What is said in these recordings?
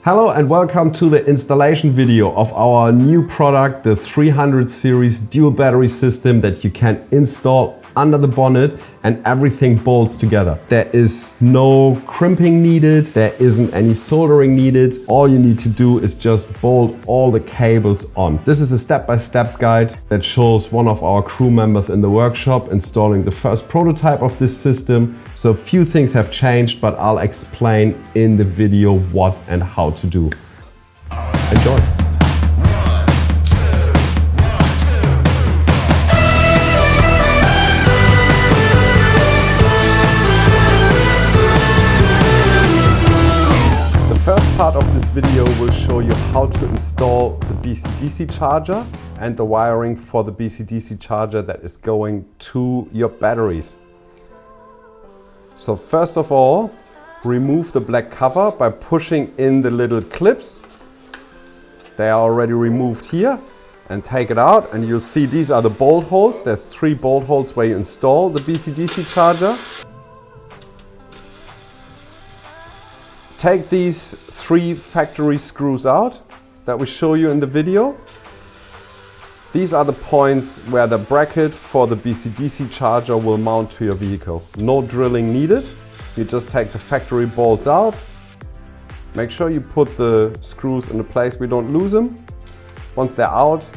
Hello and welcome to the installation video of our new product, the 300 series dual battery system that you can install under the bonnet and everything bolts together. There is no crimping needed, there isn't any soldering needed. All you need to do is just bolt all the cables on. This is a step-by-step guide that shows one of our crew members in the workshop installing the first prototype of this system. So a few things have changed, but I'll explain in the video what and how to do. Enjoy! Part of this video will show you how to install the BCDC charger and the wiring for the BCDC charger that is going to your batteries. So first of all, remove the black cover by pushing in the little clips. They are already removed here, and take it out and you'll see these are the bolt holes. There's 3 bolt holes where you install the BCDC charger. Take these 3 factory screws out that we show you in the video. These are the points where the bracket for the BCDC charger will mount to your vehicle. No drilling needed. You just take the factory bolts out. Make sure you put the screws in a place we don't lose them. Once they're out,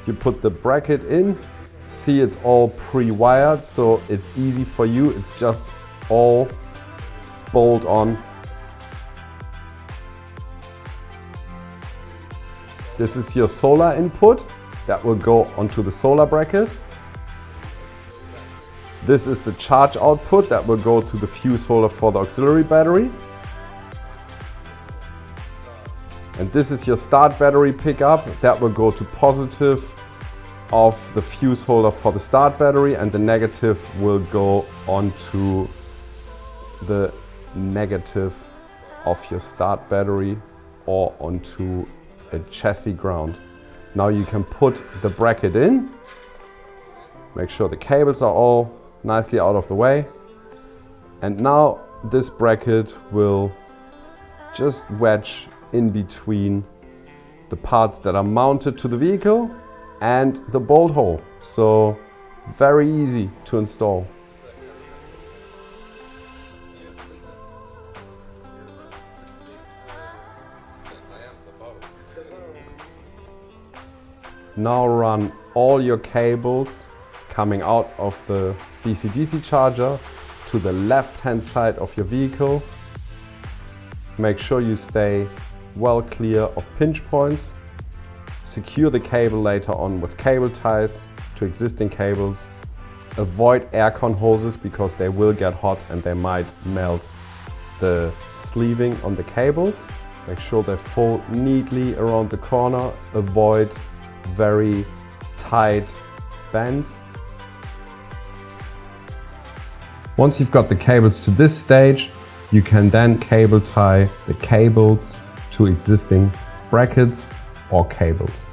you put the bracket in. See, it's all pre-wired, so it's easy for you. It's just all bolt on. This is your solar input that will go onto the solar bracket. This is the charge output that will go to the fuse holder for the auxiliary battery. And this is your start battery pickup that will go to positive of the fuse holder for the start battery, and the negative will go onto the negative of your start battery or onto a chassis ground. Now you can put the bracket in. Make sure the cables are all nicely out of the way. And now this bracket will just wedge in between the parts that are mounted to the vehicle and the bolt hole. So very easy to install. Now run all your cables coming out of the BCDC charger to the left-hand side of your vehicle. Make sure you stay well clear of pinch points. Secure the cable later on with cable ties to existing cables. Avoid aircon hoses because they will get hot and they might melt the sleeving on the cables. Make sure they fold neatly around the corner. Avoid very tight bends. Once you've got the cables to this stage, you can then cable tie the cables to existing brackets or cables.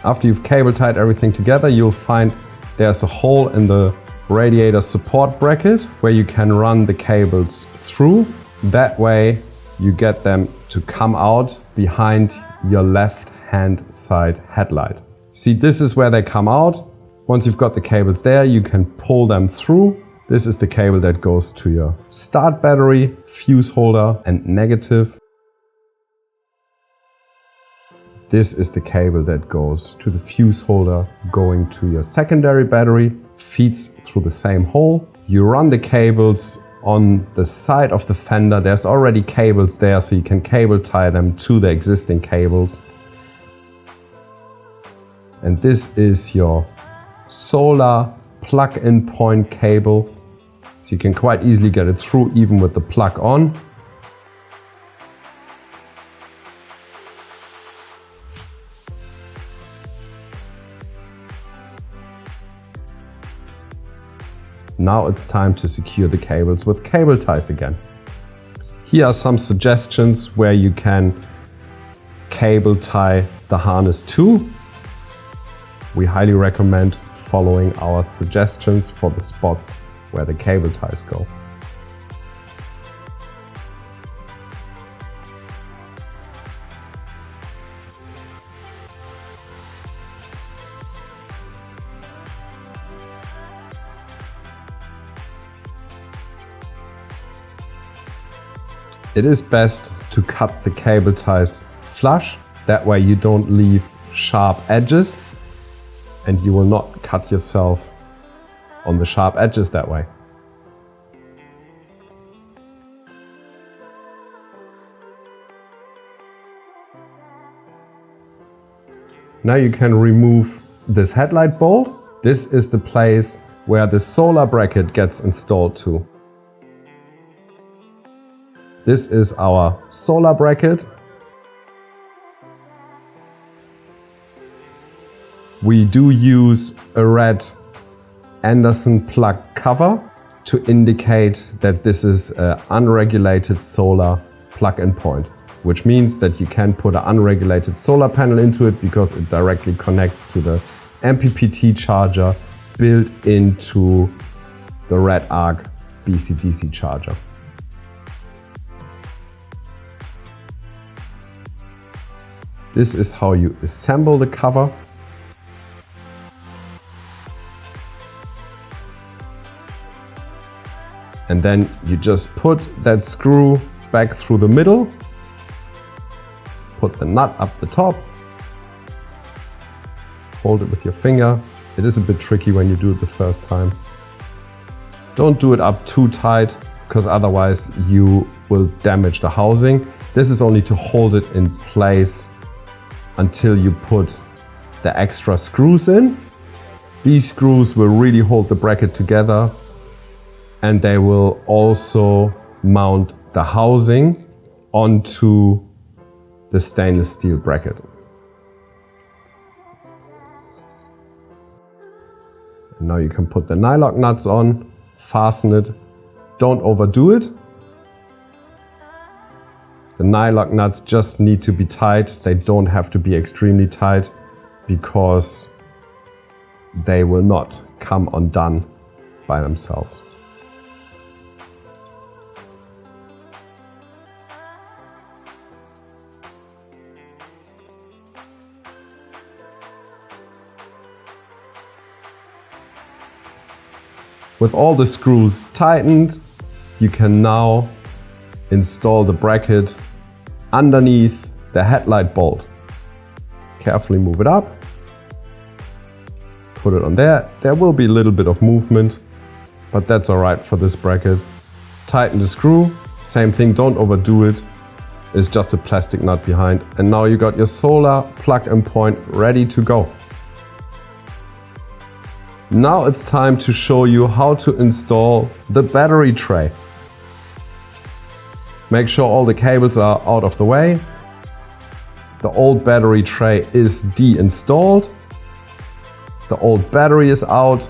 After you've cable tied everything together, you'll find there's a hole in the radiator support bracket where you can run the cables through. That way you get them to come out behind your left hand side headlight. See, this is where they come out. Once you've got the cables there, you can pull them through. This is the cable that goes to your start battery, fuse holder and negative. This is the cable that goes to the fuse holder going to your secondary battery, feeds through the same hole. You run the cables on the side of the fender. There's already cables there, so you can cable tie them to the existing cables. And this is your solar plug-in point cable. So you can quite easily get it through even with the plug on. Now it's time to secure the cables with cable ties again. Here are some suggestions where you can cable tie the harness to. We highly recommend following our suggestions for the spots where the cable ties go. It is best to cut the cable ties flush. That way you don't leave sharp edges and you will not cut yourself on the sharp edges that way. Now you can remove this headlight bolt. This is the place where the solar bracket gets installed to. This is our solar bracket. We do use a red Anderson plug cover to indicate that this is an unregulated solar plug-in point, which means that you can put an unregulated solar panel into it because it directly connects to the MPPT charger built into the Redarc BCDC Charger. This is how you assemble the cover. And then you just put that screw back through the middle, put the nut up the top, hold it with your finger. It is a bit tricky when you do it the first time. Don't do it up too tight, because otherwise you will damage the housing. This is only to hold it in place until you put the extra screws in. These screws will really hold the bracket together, and they will also mount the housing onto the stainless steel bracket. And now you can put the nylock nuts on, fasten it, don't overdo it. The nylock nuts just need to be tight, they don't have to be extremely tight because they will not come undone by themselves. With all the screws tightened, you can now install the bracket underneath the headlight bolt. Carefully move it up, put it on there. There will be a little bit of movement, but that's all right for this bracket. Tighten the screw, same thing, don't overdo it. It's just a plastic nut behind. And now you got your solar plug-in point ready to go. Now it's time to show you how to install the battery tray. Make sure all the cables are out of the way. The old battery tray is deinstalled. The old battery is out.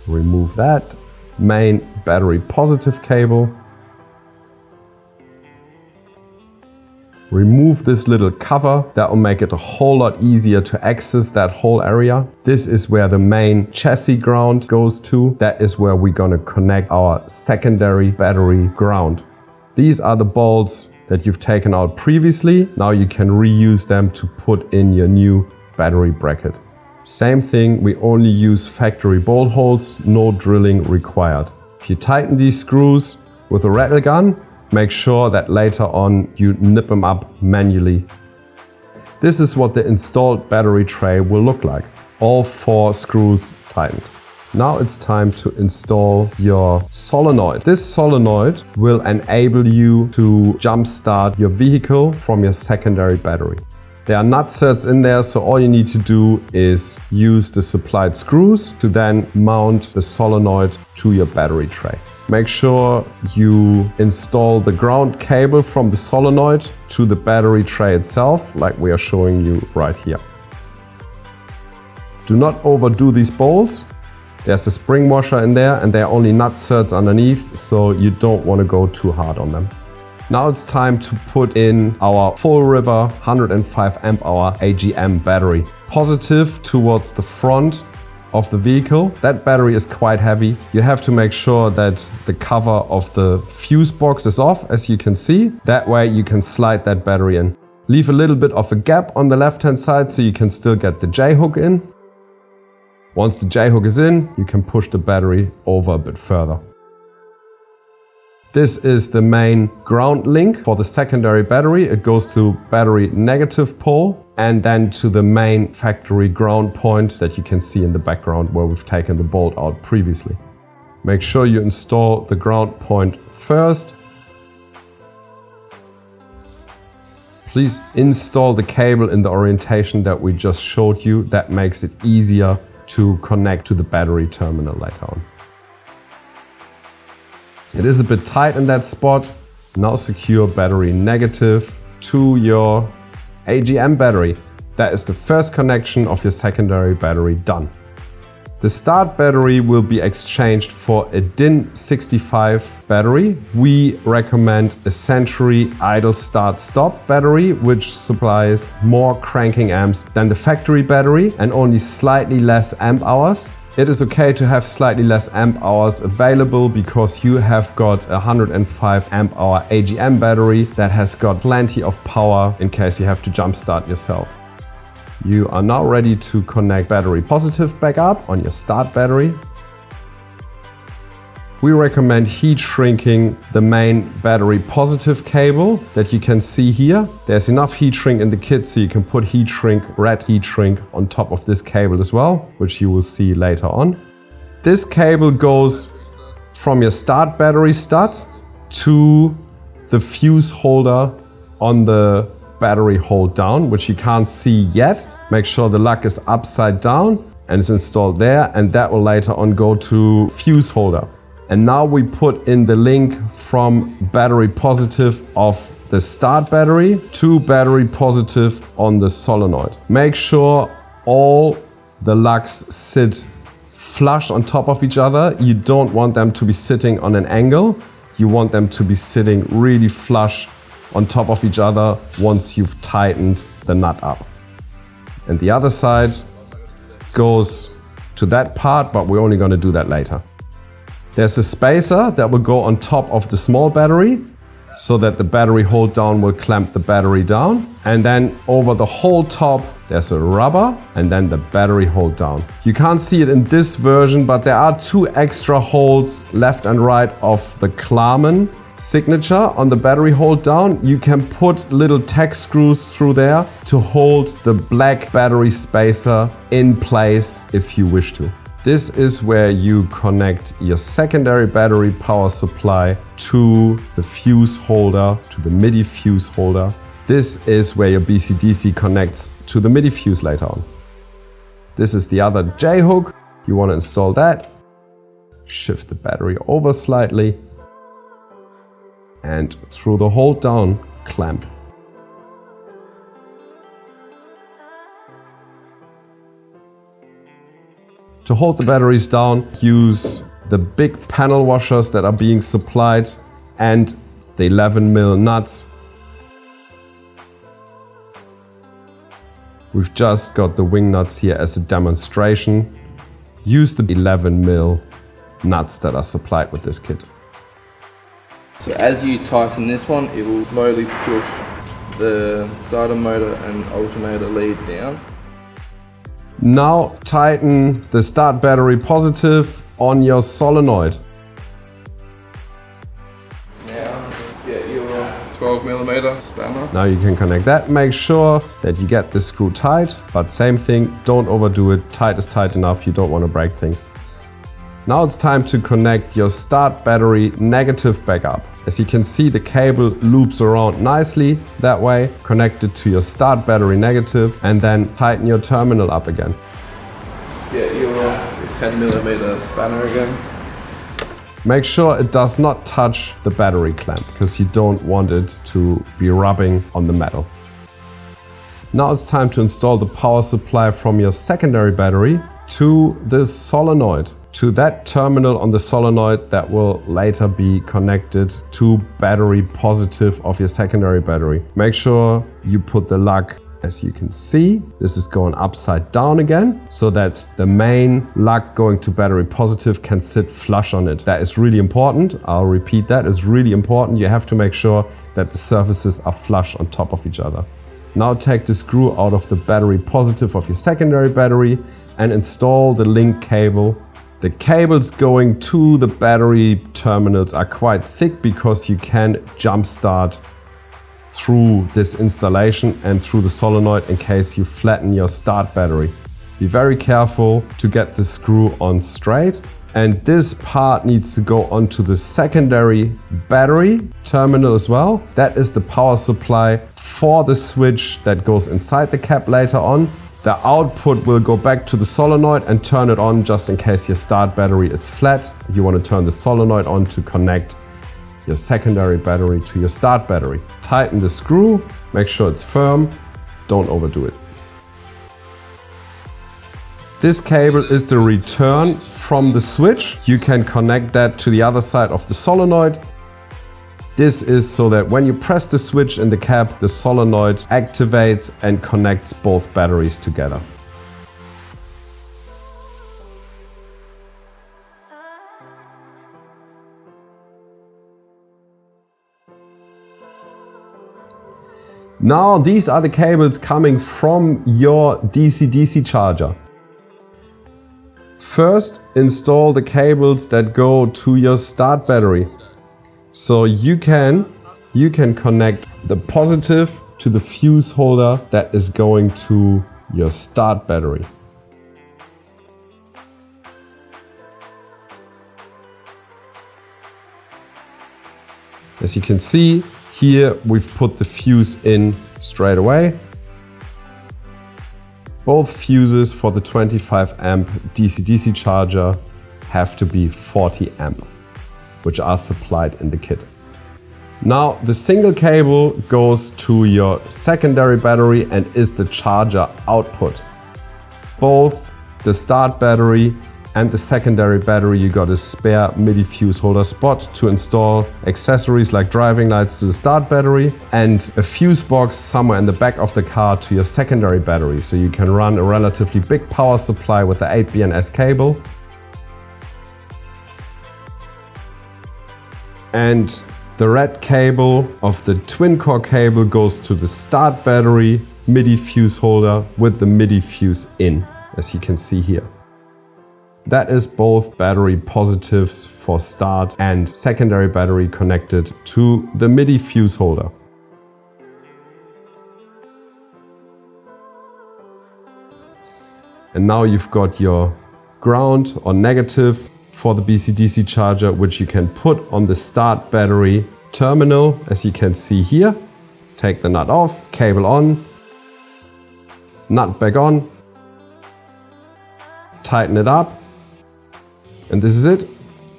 Remove that main battery positive cable. Remove this little cover. That will make it a whole lot easier to access that whole area. This is where the main chassis ground goes to. That is where we're gonna connect our secondary battery ground. These are the bolts that you've taken out previously. Now you can reuse them to put in your new battery bracket. Same thing, we only use factory bolt holes, no drilling required. If you tighten these screws with a rattle gun, make sure that later on you nip them up manually. This is what the installed battery tray will look like. All 4 screws tightened. Now it's time to install your solenoid. This solenoid will enable you to jumpstart your vehicle from your secondary battery. There are nutsets in there, so all you need to do is use the supplied screws to then mount the solenoid to your battery tray. Make sure you install the ground cable from the solenoid to the battery tray itself, like we are showing you right here. Do not overdo these bolts. There's a spring washer in there and there are only nutserts underneath, so you don't want to go too hard on them. Now it's time to put in our full river 105 amp hour AGM battery. Positive towards the front of the vehicle. That battery is quite heavy. You have to make sure that the cover of the fuse box is off, as you can see. That way you can slide that battery in. Leave a little bit of a gap on the left hand side so you can still get the J-hook in. Once the J-hook is in, you can push the battery over a bit further. This is the main ground link for the secondary battery. It goes to battery negative pole and then to the main factory ground point that you can see in the background where we've taken the bolt out previously. Make sure you install the ground point first. Please install the cable in the orientation that we just showed you. That makes it easier to connect to the battery terminal later on. It is a bit tight in that spot. Now secure battery negative to your AGM battery. That is the first connection of your secondary battery done. The start battery will be exchanged for a DIN 65 battery. We recommend a Century idle start stop battery, which supplies more cranking amps than the factory battery and only slightly less amp hours. It is okay to have slightly less amp hours available because you have got a 105 amp hour AGM battery that has got plenty of power in case you have to jump start yourself. You are now ready to connect battery positive back up on your start battery. We recommend heat shrinking the main battery positive cable that you can see here. There's enough heat shrink in the kit so you can put heat shrink, red heat shrink on top of this cable as well, which you will see later on. This cable goes from your start battery stud to the fuse holder on the battery hold down, which you can't see yet. Make sure the lug is upside down and is installed there, and that will later on go to fuse holder. And now we put in the link from battery positive of the start battery to battery positive on the solenoid. Make sure all the lugs sit flush on top of each other. You don't want them to be sitting on an angle. You want them to be sitting really flush on top of each other once you've tightened the nut up. And the other side goes to that part, but we're only going to do that later. There's a spacer that will go on top of the small battery so that the battery hold down will clamp the battery down. And then over the whole top, there's a rubber and then the battery hold down. You can't see it in this version, but there are 2 extra holes left and right of the Klarmann signature on the battery hold down. You can put little tack screws through there to hold the black battery spacer in place if you wish to. This is where you connect your secondary battery power supply to the fuse holder, to the MIDI fuse holder. This is where your BCDC connects to the MIDI fuse later on. This is the other J-hook. You want to install that. Shift the battery over slightly and through the hold down clamp. To hold the batteries down, use the big panel washers that are being supplied and the 11mm nuts. We've just got the wing nuts here as a demonstration. Use the 11mm nuts that are supplied with this kit. So as you tighten this one, it will slowly push the starter motor and alternator lead down. Now tighten the start battery positive on your solenoid. Now get your 12mm spanner. Now you can connect that. Make sure that you get the screw tight, but same thing, don't overdo it. Tight is tight enough, you don't want to break things. Now it's time to connect your start battery negative back up. As you can see, the cable loops around nicely that way. Connect it to your start battery negative and then tighten your terminal up again. Get your 10mm spanner again. Make sure it does not touch the battery clamp because you don't want it to be rubbing on the metal. Now it's time to install the power supply from your secondary battery to the solenoid, to that terminal on the solenoid that will later be connected to battery positive of your secondary battery. Make sure you put the lug, as you can see, this is going upside down again, so that the main lug going to battery positive can sit flush on it. That is really important. I'll repeat that, it's really important. You have to make sure that the surfaces are flush on top of each other. Now take the screw out of the battery positive of your secondary battery and install the link cable. The cables going to the battery terminals are quite thick because you can jump start through this installation and through the solenoid in case you flatten your start battery. Be very careful to get the screw on straight. And this part needs to go onto the secondary battery terminal as well. That is the power supply for the switch that goes inside the cap later on. The output will go back to the solenoid and turn it on just in case your start battery is flat. You want to turn the solenoid on to connect your secondary battery to your start battery. Tighten the screw, make sure it's firm, don't overdo it. This cable is the return from the switch. You can connect that to the other side of the solenoid. This is so that when you press the switch in the cap, the solenoid activates and connects both batteries together. Now these are the cables coming from your DC-DC charger. First, install the cables that go to your start battery. So you can connect the positive to the fuse holder that is going to your start battery. As you can see, here we've put the fuse in straight away. Both fuses for the 25 amp DC-DC charger have to be 40 amp, which are supplied in the kit. Now the single cable goes to your secondary battery and is the charger output. Both the start battery and the secondary battery, you got a spare MIDI fuse holder spot to install accessories like driving lights to the start battery and a fuse box somewhere in the back of the car to your secondary battery, so you can run a relatively big power supply with the 8BNS cable. And the red cable of the twin core cable goes to the start battery MIDI fuse holder with the MIDI fuse in, as you can see here. That is both battery positives for start and secondary battery connected to the MIDI fuse holder. And now you've got your ground or negative for the BCDC charger, which you can put on the start battery terminal, as you can see here. Take the nut off, cable on, nut back on, tighten it up. And this is it.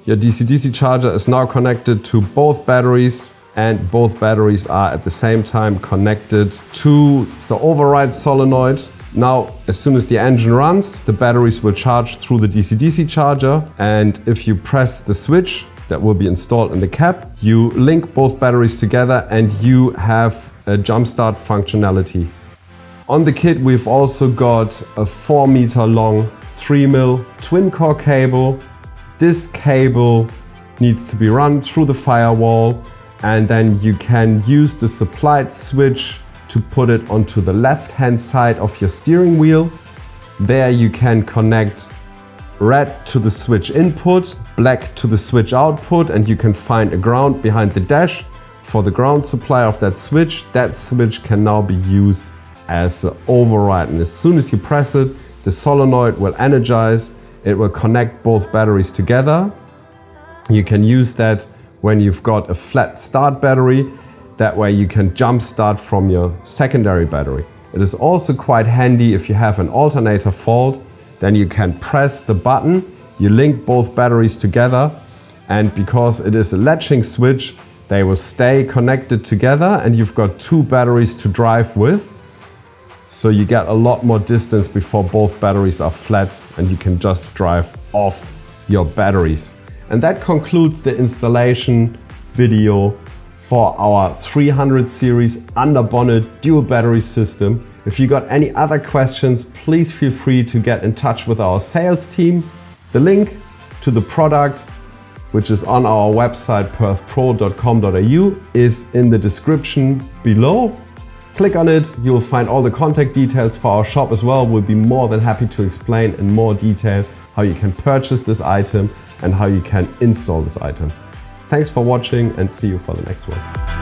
Your DC-DC charger is now connected to both batteries, and both batteries are at the same time connected to the override solenoid. Now, as soon as the engine runs, the batteries will charge through the DC-DC charger, and if you press the switch that will be installed in the cap, you link both batteries together and you have a jump start functionality. On the kit, we've also got a 4 meter long 3mm twin core cable. This cable needs to be run through the firewall, and then you can use the supplied switch to put it onto the left hand side of your steering wheel. There you can connect red to the switch input, black to the switch output, and you can find a ground behind the dash for the ground supply of that switch. That switch can now be used as an override, and as soon as you press it, the solenoid will energize. It will connect both batteries together. You can use that when you've got a flat start battery. That way you can jump start from your secondary battery. It is also quite handy if you have an alternator fault. Then you can press the button, you link both batteries together, and because it is a latching switch, they will stay connected together and you've got two batteries to drive with. So you get a lot more distance before both batteries are flat and you can just drive off your batteries. And that concludes the installation video for our 300 series under bonnet dual battery system. If you got any other questions, please feel free to get in touch with our sales team. The link to the product, which is on our website perthpro.com.au, is in the description below. Click on it, you'll find all the contact details for our shop as well. We'll be more than happy to explain in more detail how you can purchase this item and how you can install this item. Thanks for watching and see you for the next one.